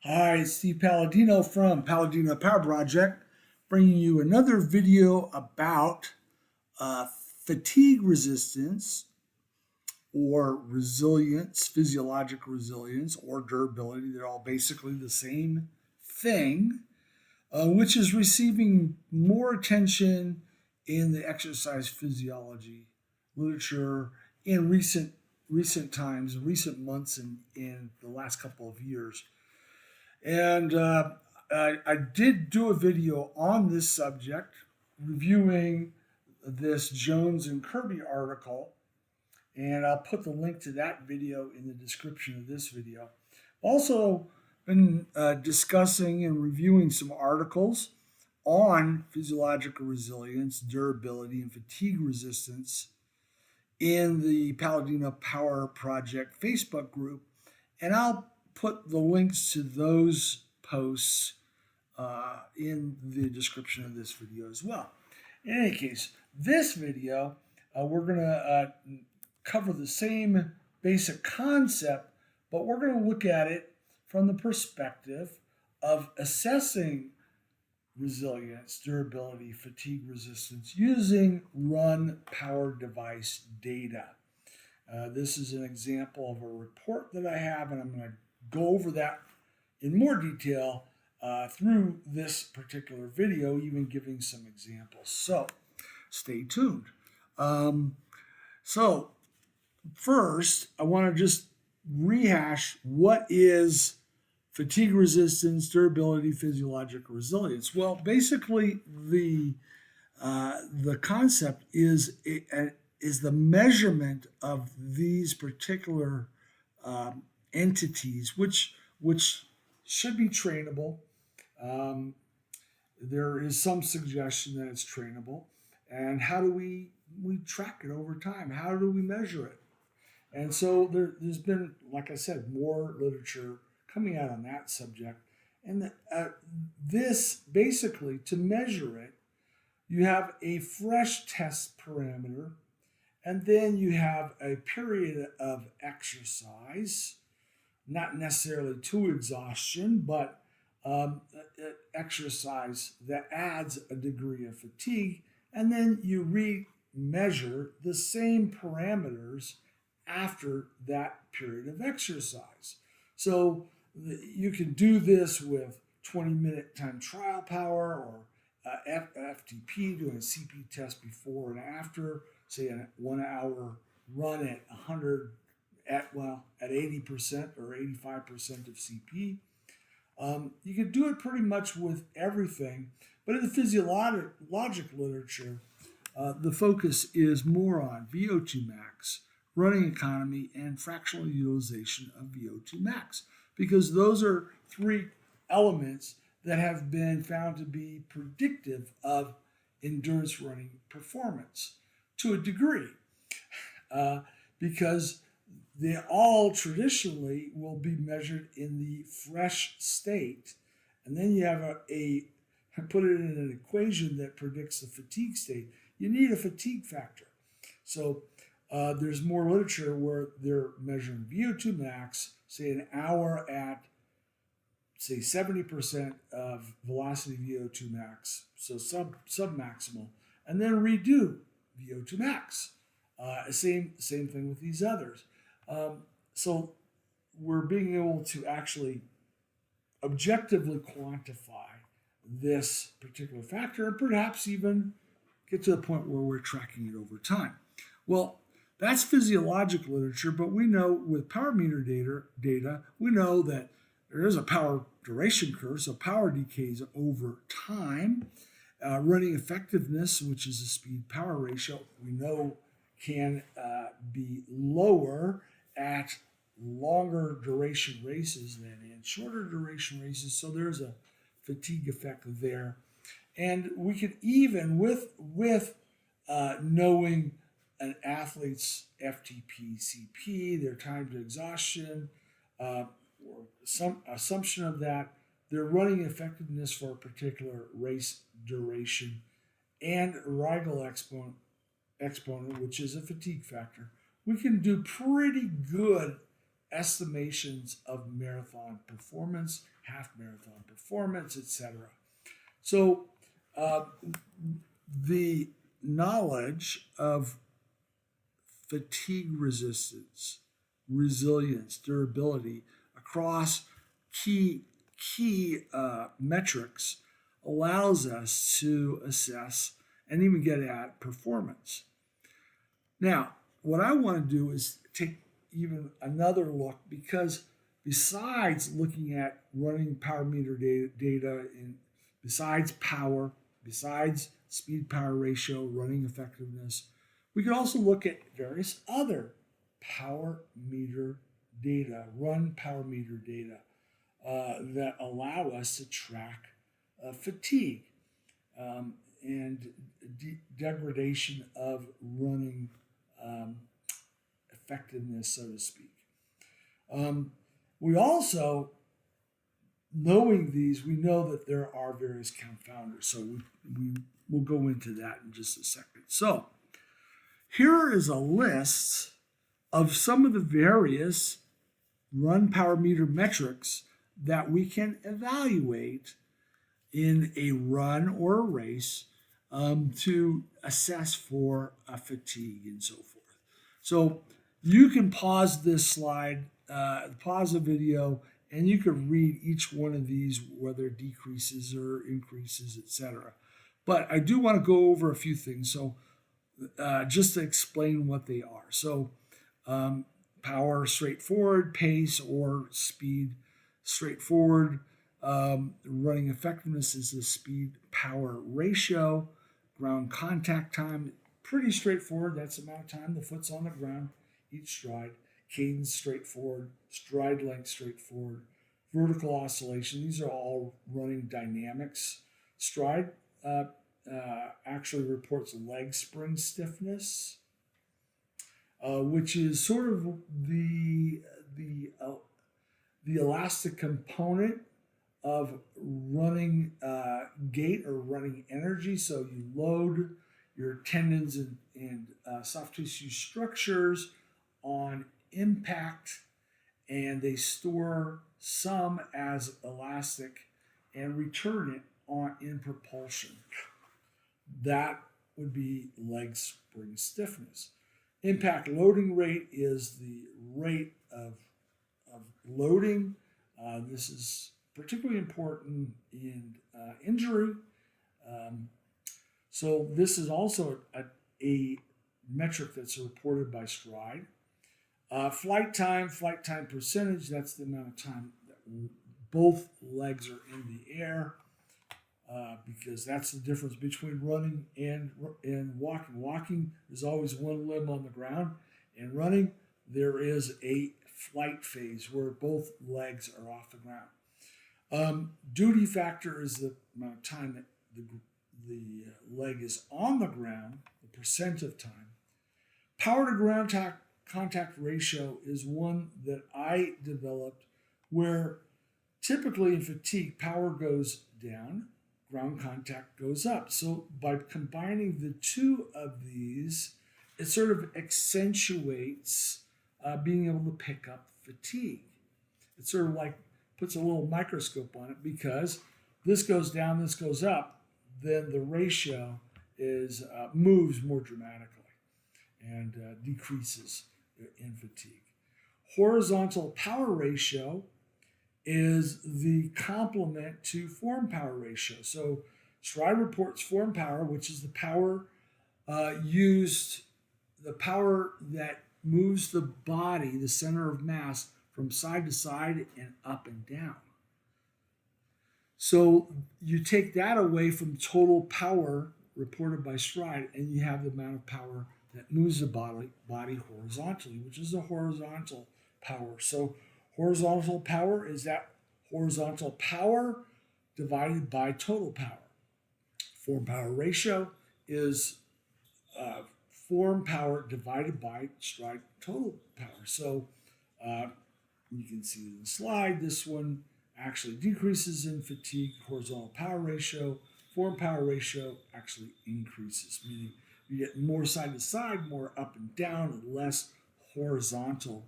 Hi, it's Steve Palladino from Palladino Power Project, bringing you another video about uh, fatigue resistance or resilience, physiological resilience or durability. They're all basically the same thing, which is receiving more attention in the exercise physiology literature in recent times, recent months, and in the last couple of years. And I did do a video on this subject, reviewing this Jones and Kirby article, and I'll put the link to that video in the description of this video. Also, been discussing and reviewing some articles on physiological resilience, durability, and fatigue resistance in the Palladino Power Project Facebook group, and I'll put the links to those posts in the description of this video as well. In any case, this video, we're going to cover the same basic concept, but we're going to look at it from the perspective of assessing resilience, durability, fatigue resistance using run power device data. This is an example of a report that I have, and I'm going to go over that in more detail through this particular video, even giving some examples. So stay tuned. So first, I want to just rehash what is fatigue resistance, durability, physiological resilience. Well, basically, the concept is the measurement of these particular entities, which should be trainable. There is some suggestion that it's trainable, and how do we track it over time? How do we measure it? And so there's been, like I said, more literature coming out on that subject. And this basically, to measure it, you have a fresh test parameter, and then you have a period of exercise, not necessarily to exhaustion, but exercise that adds a degree of fatigue, and then you re-measure the same parameters after that period of exercise. So you can do this with 20-minute time trial power or FTP, doing a CP test before and after, say a 1 hour run at 100 at 80% or 85% of CP. You can do it pretty much with everything, but in the physiologic literature, the focus is more on VO2 max, running economy, and fractional utilization of VO2 max, because those are three elements that have been found to be predictive of endurance running performance to a degree, because they all traditionally will be measured in the fresh state, and then you have put it in an equation that predicts the fatigue state. You need a fatigue factor. So there's more literature where they're measuring VO2 max, say an hour at, say 70% of velocity VO2 max, so sub-maximal, and then redo VO2 max. Same thing with these others. So we're being able to actually objectively quantify this particular factor and perhaps even get to the point where we're tracking it over time. Well, that's physiological literature, but we know with power meter data, we know that there is a power duration curve, so power decays over time. Running effectiveness, which is a speed power ratio, we know can be lower at longer duration races than in shorter duration races, so there's a fatigue effect there. And we could even, with knowing an athlete's FTP, CP, their time to exhaustion, or some assumption of that, their running effectiveness for a particular race duration, and Rigel exponent, which is a fatigue factor, we can do pretty good estimations of marathon performance, half marathon performance, etc. So the knowledge of fatigue resistance, resilience, durability across key metrics allows us to assess and even get at performance. Now, what I want to do is take even another look, because besides looking at running power meter data and besides power, besides speed power ratio, running effectiveness, we can also look at various other power meter data, run power meter data that allow us to track fatigue and degradation of running effectiveness, so to speak. We also, knowing these, we know that there are various confounders. So we'll go into that in just a second. So here is a list of some of the various run power meter metrics that we can evaluate in a run or a race to assess for fatigue and so forth. So you can pause this slide, pause the video, and you can read each one of these, whether it decreases or increases, etc. But I do want to go over a few things, so just to explain what they are. So power, straightforward; pace or speed, straightforward. Running effectiveness is the speed-power ratio. Ground contact time, pretty straightforward. That's the amount of time the foot's on the ground each stride. Cadence, straightforward. Stride length, straightforward. Vertical oscillation, these are all running dynamics. Stride actually reports leg spring stiffness, which is sort of the elastic component of running gait or running energy. So you load your tendons and soft tissue structures on impact, and they store some as elastic and return it in propulsion. That would be leg spring stiffness. Impact loading rate is the rate of loading. This is particularly important in injury. So this is also a metric that's reported by Stride. Flight time percentage, that's the amount of time that both legs are in the air, because that's the difference between running and walking. Walking, there's always one limb on the ground, and running, there is a flight phase where both legs are off the ground. Duty factor is the amount of time that the leg is on the ground, the percent of time. Power to ground contact ratio is one that I developed, where typically in fatigue, power goes down, ground contact goes up. So by combining the two of these, it sort of accentuates being able to pick up fatigue. It sort of like puts a little microscope on it, because this goes down, this goes up, then the ratio moves more dramatically and decreases in fatigue. Horizontal power ratio is the complement to form power ratio. So Stride reports form power, which is the power the power that moves the body, the center of mass, from side to side and up and down. So you take that away from total power reported by Stride, and you have the amount of power that moves the body horizontally, which is the horizontal power. So horizontal power is that horizontal power divided by total power. Form power ratio is form power divided by Stride total power. So you can see in the slide, this one actually decreases in fatigue. Horizontal power ratio, form power ratio actually increases, meaning you get more side to side, more up and down, and less horizontal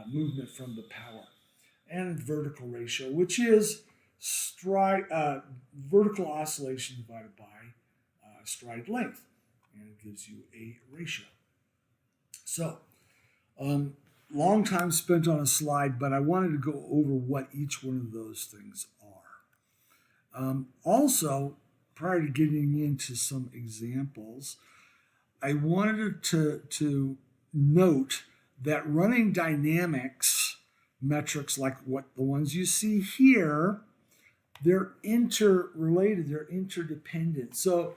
movement from the power, and vertical ratio, which is vertical oscillation divided by stride length, and it gives you a ratio. So, long time spent on a slide, but I wanted to go over what each one of those things are. Also, prior to getting into some examples, I wanted to note that running dynamics metrics like what the ones you see here, they're interrelated, they're interdependent. So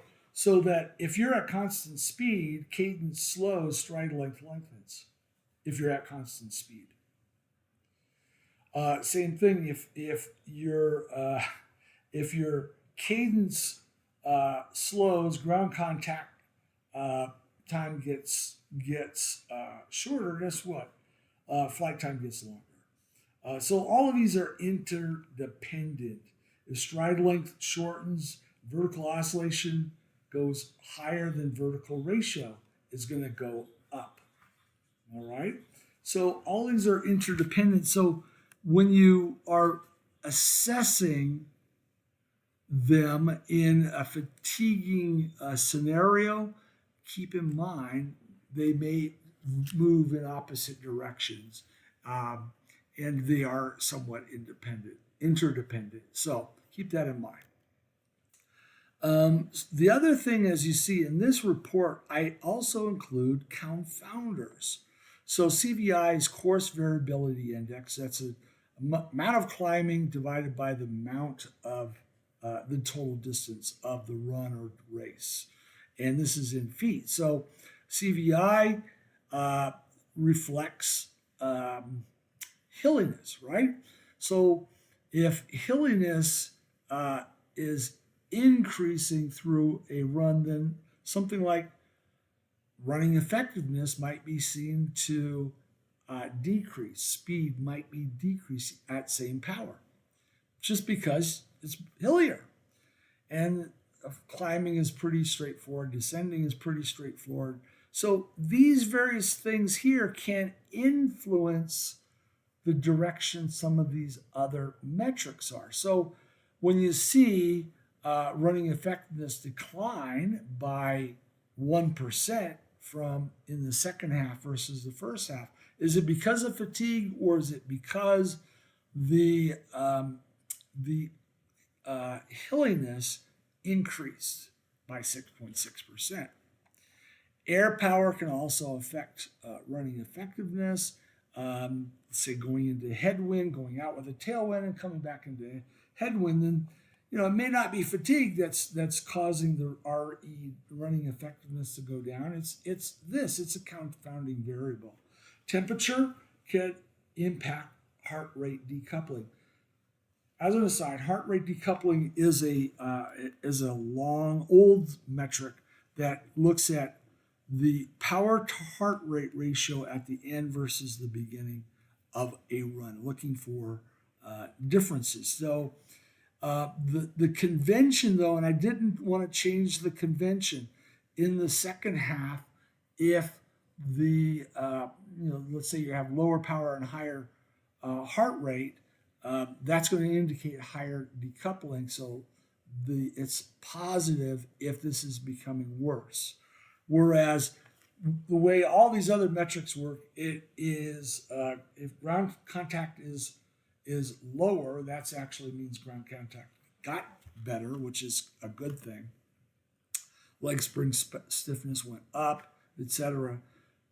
that if you're at constant speed, cadence slows, stride length lengthens. If you're at constant speed. Same thing if your cadence slows, ground contact time gets shorter. Guess what? Flight time gets longer. So all of these are interdependent. If stride length shortens, vertical oscillation goes higher than vertical ratio is going to go up. All right. So all these are interdependent. So when you are assessing them in a fatiguing scenario, keep in mind they may move in opposite directions, and they are somewhat interdependent. So keep that in mind. The other thing, as you see in this report, I also include confounders. So CVI is course variability index. That's a amount of climbing divided by the amount of the total distance of the run or race. And this is in feet. So CVI reflects hilliness, right? So if hilliness is increasing through a run, then something like running effectiveness might be seen to decrease. Speed might be decreasing at same power, just because it's hillier. And climbing is pretty straightforward. Descending is pretty straightforward. So these various things here can influence the direction some of these other metrics are. So when you see running effectiveness decline by 1% from in the second half versus the first half, is it because of fatigue, or is it because the hilliness increased by 6.6%? Air power can also affect running effectiveness. Say going into headwind, going out with a tailwind, and coming back into headwind, then it may not be fatigue that's causing the RE, running effectiveness, to go down. It's a confounding variable. Temperature can impact heart rate decoupling. As an aside, heart rate decoupling is a long, old metric that looks at the power to heart rate ratio at the end versus the beginning of a run, looking for differences. So the convention, though, and I didn't want to change the convention in the second half, if the let's say you have lower power and higher heart rate, that's going to indicate higher decoupling. So it's positive if this is becoming worse. Whereas the way all these other metrics work, it is if ground contact is lower, that actually means ground contact got better, which is a good thing. Leg spring stiffness went up, etc.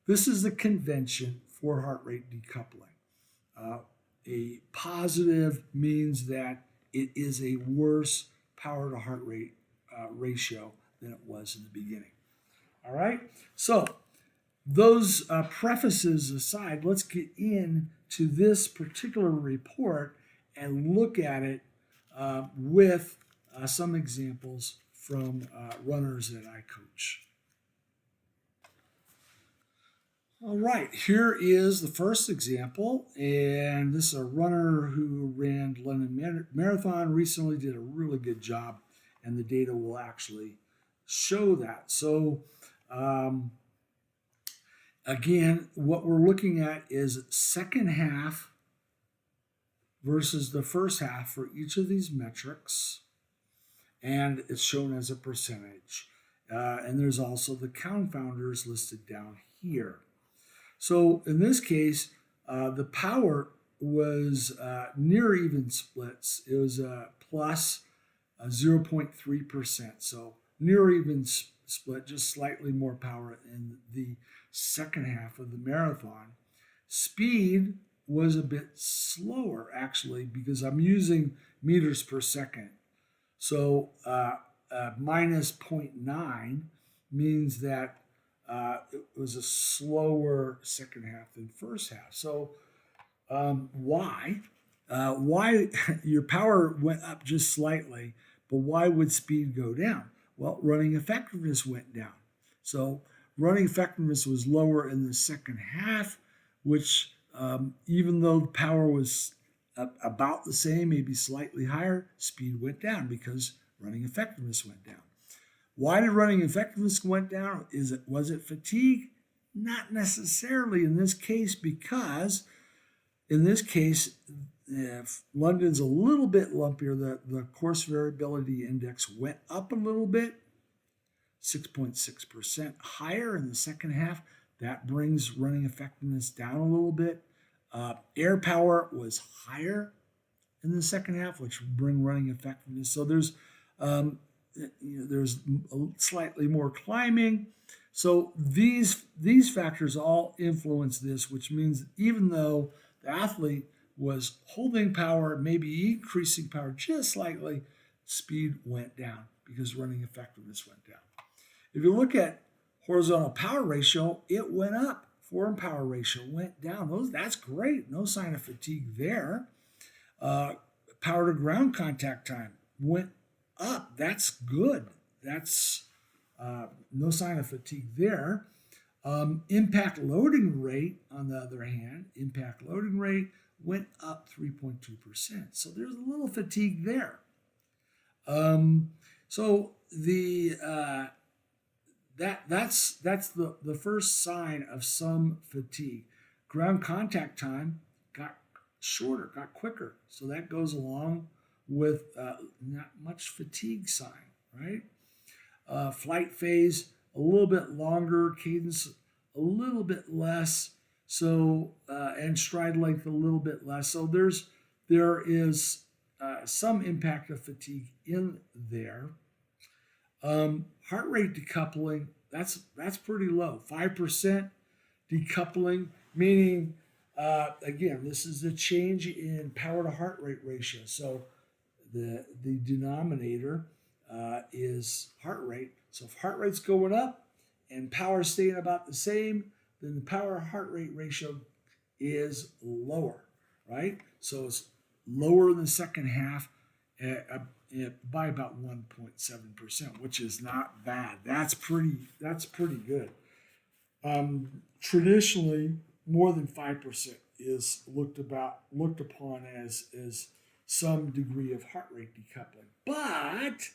This is the convention for heart rate decoupling. A positive means that it is a worse power to heart rate ratio than it was in the beginning. All right, so those prefaces aside, let's get into this particular report and look at it with some examples from runners that I coach. All right, here is the first example, and this is a runner who ran London Marathon recently, did a really good job, and the data will actually show that. So Again, what we're looking at is second half versus the first half for each of these metrics, and it's shown as a percentage. And there's also the confounders listed down here. So in this case, the power was near even splits. It was plus 0.3%. So near even split, just slightly more power in the second half of the marathon. Speed was a bit slower actually because I'm using meters per second. So minus 0.9 means that it was a slower second half than first half. So why? Why your power went up just slightly, but why would speed go down? Well, running effectiveness went down. So running effectiveness was lower in the second half, which even though the power was about the same, maybe slightly higher, speed went down because running effectiveness went down. Why did running effectiveness went down? Was it fatigue? Not necessarily in this case, because in this case, if London's a little bit lumpier, the course variability index went up a little bit, 6.6% higher in the second half. That brings running effectiveness down a little bit. Air power was higher in the second half, which would bring running effectiveness. So there's slightly more climbing. So these factors all influence this, which means even though the athlete was holding power, maybe increasing power just slightly, speed went down because running effectiveness went down. If you look at horizontal power ratio, it went up. Form power ratio went down. That's great. No sign of fatigue there. Power to ground contact time went up. That's good. That's no sign of fatigue there. Impact loading rate, on the other hand, impact loading rate went up 3.2%. So there's a little fatigue there. So that's the first sign of some fatigue. Ground contact time got shorter, got quicker. So that goes along with not much fatigue sign, right? Flight phase a little bit longer, cadence a little bit less. So and stride length a little bit less. So there is some impact of fatigue in there. Heart rate decoupling, that's pretty low. 5% decoupling, meaning again, this is the change in power to heart rate ratio. So the denominator is heart rate. So if heart rate's going up and power staying about the same, then the power heart rate ratio is lower, right? So it's lower in the second half by about 1.7%, which is not bad. That's pretty good. Traditionally, more than 5% is looked upon as some degree of heart rate decoupling. But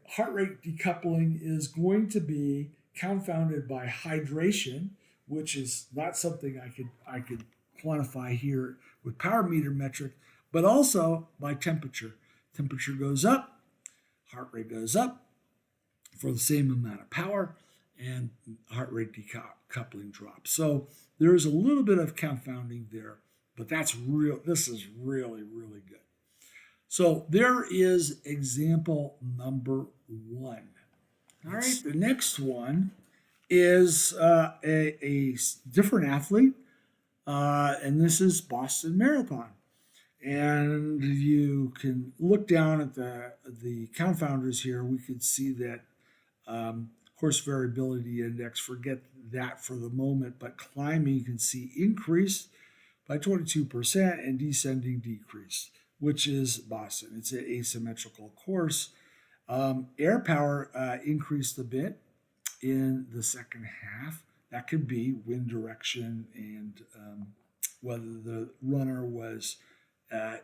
heart rate decoupling is going to be confounded by hydration, which is not something I could quantify here with power meter metric, but also by temperature. Temperature goes up, heart rate goes up for the same amount of power, and heart rate decoupling drops. So there's a little bit of confounding there, but that's real. This is really, really good. So there is example number 1. All right, the next one is a different athlete, and this is Boston Marathon. And you can look down at the confounders here. We could see that course variability index, forget that for the moment, but climbing you can see increased by 22% and descending decreased, which is Boston. It's an asymmetrical course. Air power increased a bit in the second half. That could be wind direction and whether the runner was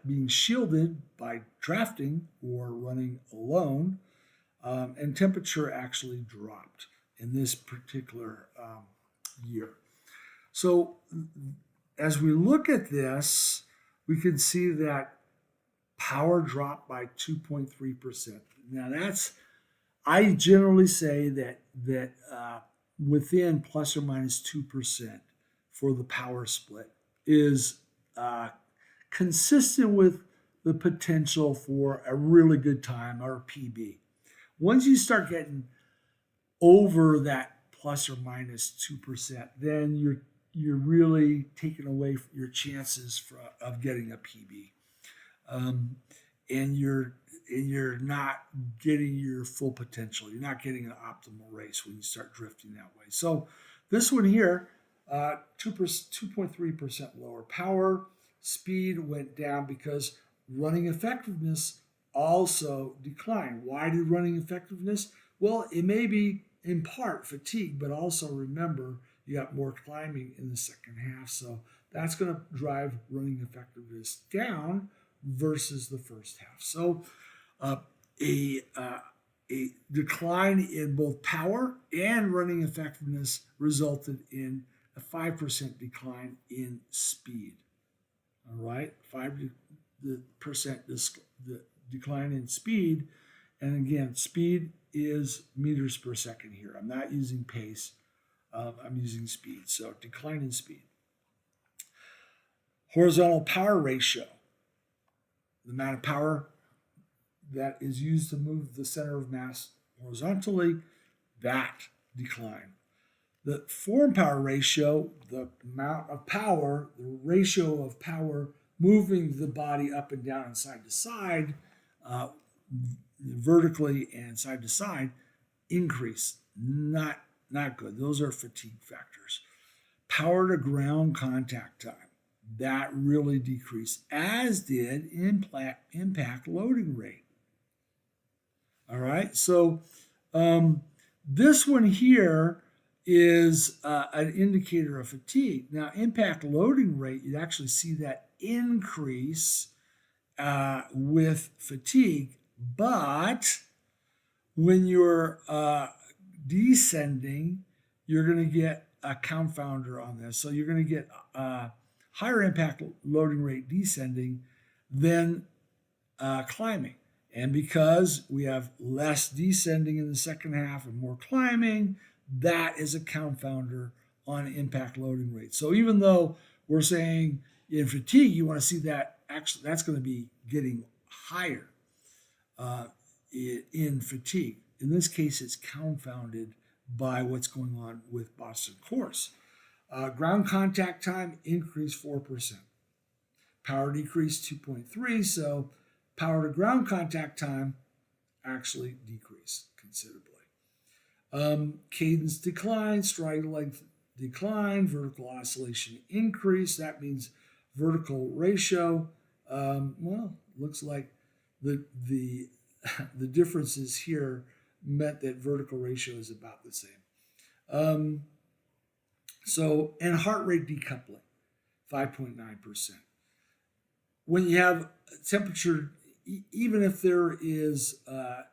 being shielded by drafting or running alone. And temperature actually dropped in this particular year. So as we look at this, we can see that power dropped by 2.3%. Now I generally say that within plus or minus 2% for the power split is consistent with the potential for a really good time or PB. Once you start getting over that plus or minus 2%, then you're really taking away your chances of getting a PB, and you're not getting your full potential. You're not getting an optimal race when you start drifting that way. So this one here, 2.3% lower power. Speed went down because running effectiveness also declined. Why did running effectiveness? Well, it may be in part fatigue, but also remember you got more climbing in the second half. So that's going to drive running effectiveness down versus the first half. So a decline in both power and running effectiveness resulted in a 5% decline in speed. All right, 5% the decline in speed, and again, speed is meters per second here. I'm not using pace. I'm using speed. So decline in speed. Horizontal power ratio, the amount of power that is used to move the center of mass horizontally, that decline. The form power ratio, the amount of power, the ratio of power moving the body up and down and side to side, vertically and side to side, increase. Not good. Those are fatigue factors. Power to ground contact time, that really decreased, as did impact loading rate. All right, so this one here is an indicator of fatigue. Now, impact loading rate, you'd actually see that increase with fatigue, but when you're descending, you're going to get a confounder on this. So you're going to get higher impact loading rate descending than climbing. And because we have less descending in the second half and more climbing, that is a confounder on impact loading rate. So even though we're saying in fatigue, you want to see that actually that's going to be getting higher in fatigue. In this case, it's confounded by what's going on with Boston course. Ground contact time increased 4%. Power decreased 2.3%, so power to ground contact time actually decreased considerably. Cadence decline, stride length decline, vertical oscillation increase. That means vertical ratio. Looks like the differences here meant that vertical ratio is about the same. And heart rate decoupling, 5.9%. When you have temperature, even if there is a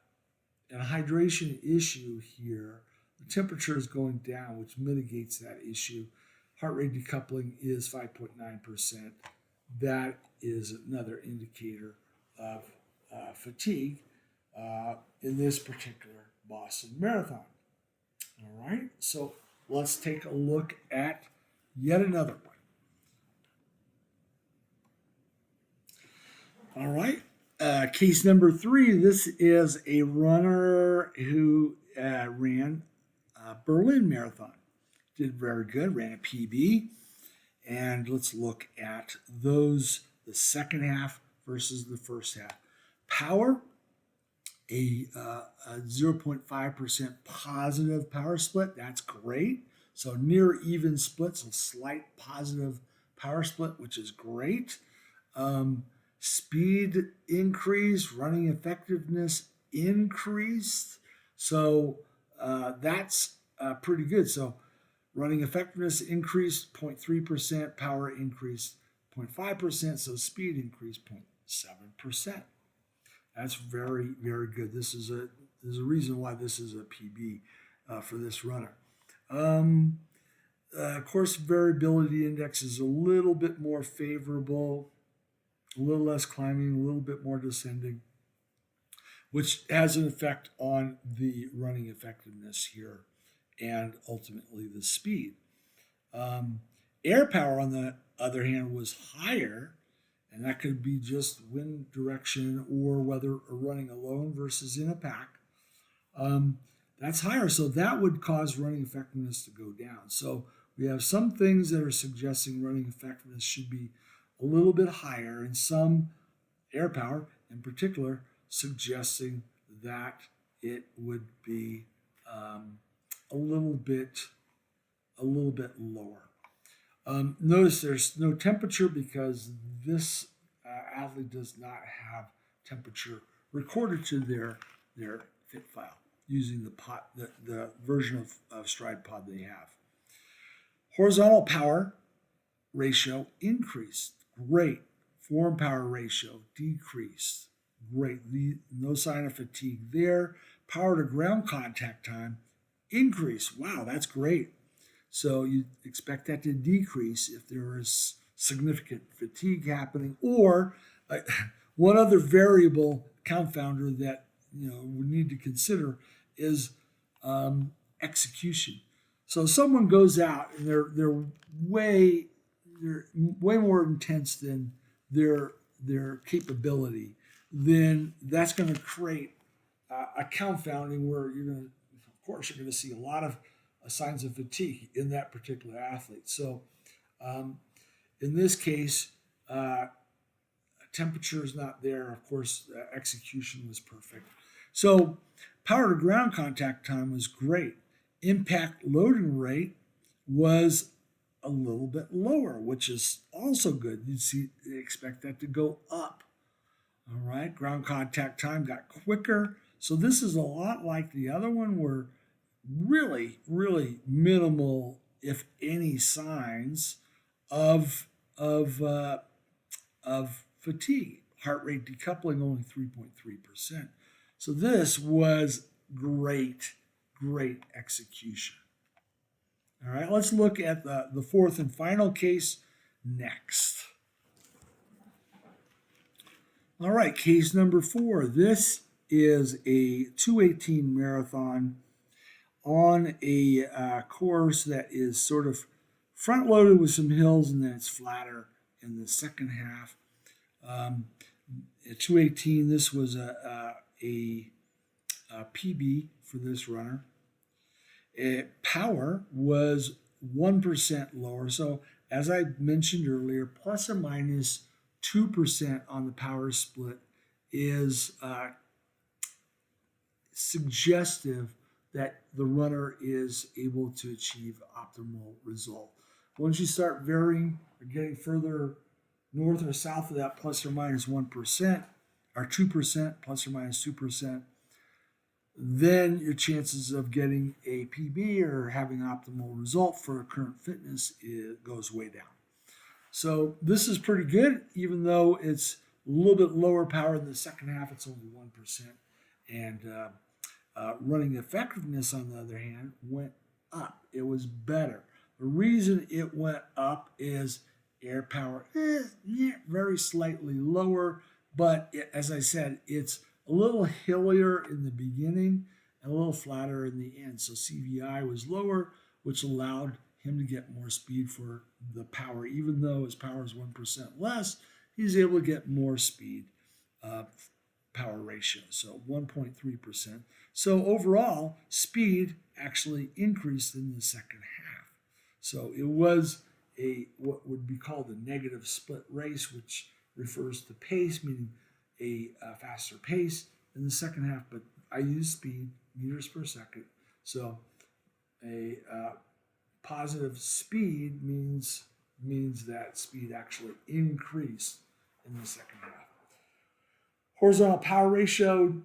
hydration issue here, the temperature is going down, which mitigates that issue. Heart rate decoupling is 5.9%. That is another indicator of fatigue in this particular Boston Marathon. All right, so let's take a look at yet another one. All right, case number 3. This is a runner who ran Berlin Marathon. Did very good, ran a PB. And let's look at those, the second half versus the first half. Power, a 0.5% positive power split. That's great. So near even splits, a slight positive power split, which is great. Speed increased, running effectiveness increased. So that's pretty good. So running effectiveness increased 0.3%, power increased 0.5%, so speed increased 0.7%. That's very, very good. There's a reason why this is a PB for this runner. Course variability index is a little bit more favorable, a little less climbing, a little bit more descending, which has an effect on the running effectiveness here and ultimately the speed. Air power, on the other hand, was higher, and that could be just wind direction or whether running alone versus in a pack. That's higher, so that would cause running effectiveness to go down. So we have some things that are suggesting running effectiveness should be a little bit higher, and some air power in particular suggesting that it would be a little bit lower. Notice there's no temperature because this athlete does not have temperature recorded to their fit file using the version of stride pod they have. Horizontal power ratio increased. Great. Form power ratio decreased. Great. No sign of fatigue there. Power to ground contact time increased. Wow, that's great. So you expect that to decrease if there is significant fatigue happening, or one other variable confounder that we need to consider is execution. So someone goes out and they're way more intense than their capability, then that's going to create a confounding where you're going to see a lot of signs of fatigue in that particular athlete. So in this case, temperature is not there. Of course, execution was perfect. So power to ground contact time was great. Impact loading rate was a little bit lower, which is also good. You expect that to go up. All right, ground contact time got quicker. So this is a lot like the other one where really, really minimal, if any, signs of fatigue. Heart rate decoupling only 3.3%. So this was great execution. All right, let's look at the fourth and final case next. All right, case number 4. This is a 2:18 marathon on a course that is sort of front loaded with some hills, and then it's flatter in the second half. At 2:18, this was a PB for this runner. Power was 1% lower. So as I mentioned earlier, plus or minus 2% on the power split is suggestive that the runner is able to achieve optimal result. Once you start varying or getting further north or south of that plus or minus 1% or 2%, plus or minus 2%, then your chances of getting a PB or having optimal result for current fitness goes way down. So this is pretty good, even though it's a little bit lower power in the second half. It's only 1%. And running effectiveness, on the other hand, went up. It was better. The reason it went up is air power is very slightly lower, but as I said, it's a little hillier in the beginning and a little flatter in the end. So CVI was lower, which allowed him to get more speed for the power. Even though his power is 1% less, he's able to get more speed power ratio, so 1.3%. So overall, speed actually increased in the second half. So it was what would be called a negative split race, which refers to pace, meaning a faster pace in the second half, but I use speed, meters per second. So a positive speed means that speed actually increased in the second half. Horizontal power ratio,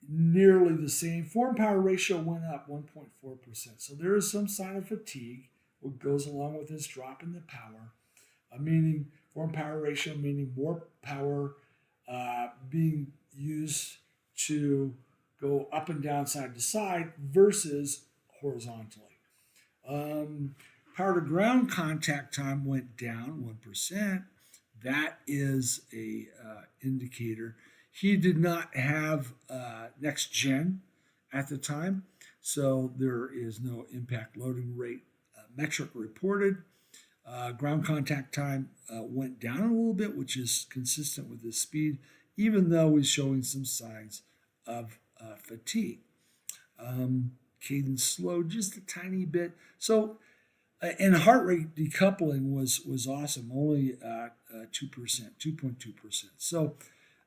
nearly the same. Form power ratio went up 1.4%. So there is some sign of fatigue, what goes along with this drop in the power, meaning form power ratio, meaning more power being used to go up and down, side to side, versus horizontally. Power to ground contact time went down 1%. That is a indicator. He did not have next gen at the time, so there is no impact loading rate metric reported. Ground contact time went down a little bit, which is consistent with his speed, even though he's showing some signs of fatigue. Cadence slowed just a tiny bit. So, and heart rate decoupling was awesome, only 2%, 2.2%. So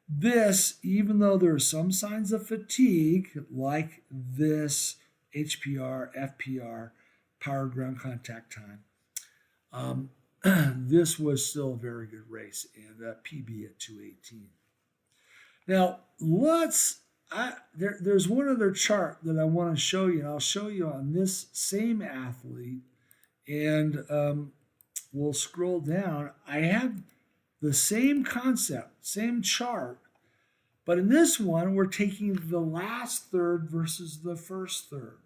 this, even though there are some signs of fatigue, like this HPR, FPR, power ground contact time, this was still a very good race, and PB at 218. Now, there's one other chart that I want to show you, and I'll show you on this same athlete, and we'll scroll down. I have the same concept, same chart, but in this one, we're taking the last third versus the first third.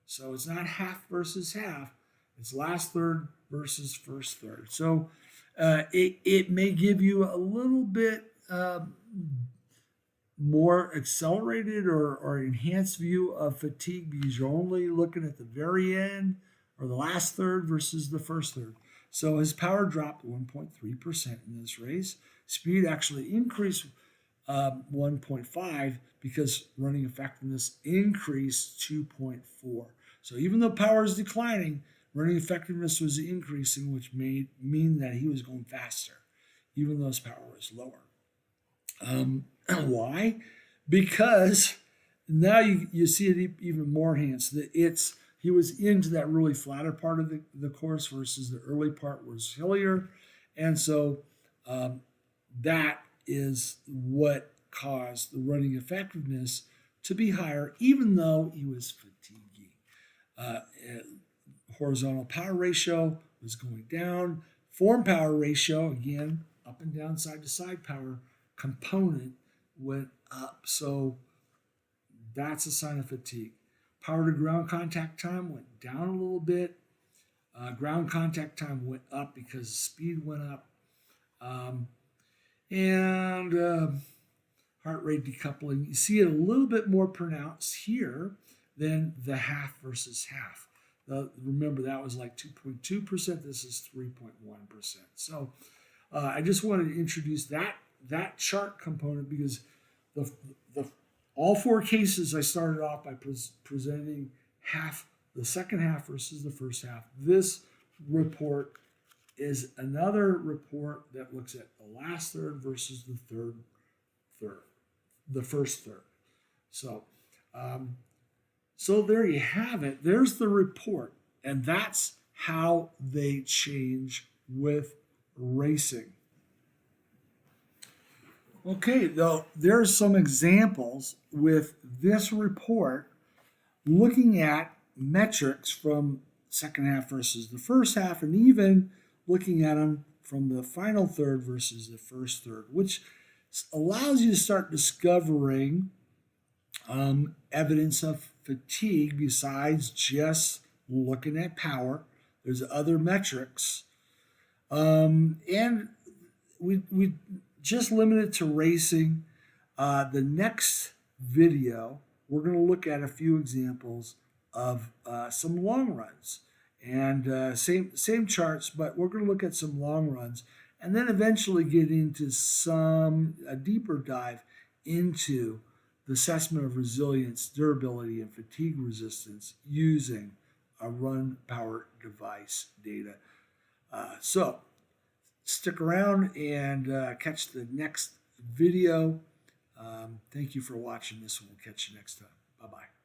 So it's not half versus half, it's last third versus first third. So it may give you a little bit more accelerated or enhanced view of fatigue because you're only looking at the very end or the last third versus the first third. So his power dropped 1.3% in this race. Speed actually increased 1.5 because running effectiveness increased 2.4. So even though power is declining, running effectiveness was increasing, which mean that he was going faster, even though his power was lower. Why? Because now you see it even more enhanced. He was into that really flatter part of the course versus the early part was hillier. And so that is what caused the running effectiveness to be higher, even though he was fatiguing. Horizontal power ratio was going down. Form power ratio, again, up and down, side to side power component went up. So that's a sign of fatigue. Power to ground contact time went down a little bit. Ground contact time went up because the speed went up. Heart rate decoupling, you see it a little bit more pronounced here than the half versus half. Remember, that was like 2.2%. This is 3.1%. So I just wanted to introduce that chart component because all four cases I started off by presenting the second half versus the first half. This report is another report that looks at the last third versus the first third. So there you have it. There's the report, and that's how they change with racing. Okay, though, there's some examples with this report looking at metrics from second half versus the first half, and even looking at them from the final third versus the first third, which allows you to start discovering evidence of fatigue besides just looking at power. There's other metrics, and we just limited to racing. The next video, we're going to look at a few examples of some long runs, and same charts, but we're going to look at some long runs, and then eventually get into a deeper dive into the assessment of resilience, durability, and fatigue resistance using a run power device data. So stick around and catch the next video. Thank you for watching this, and we'll catch you next time. Bye-bye.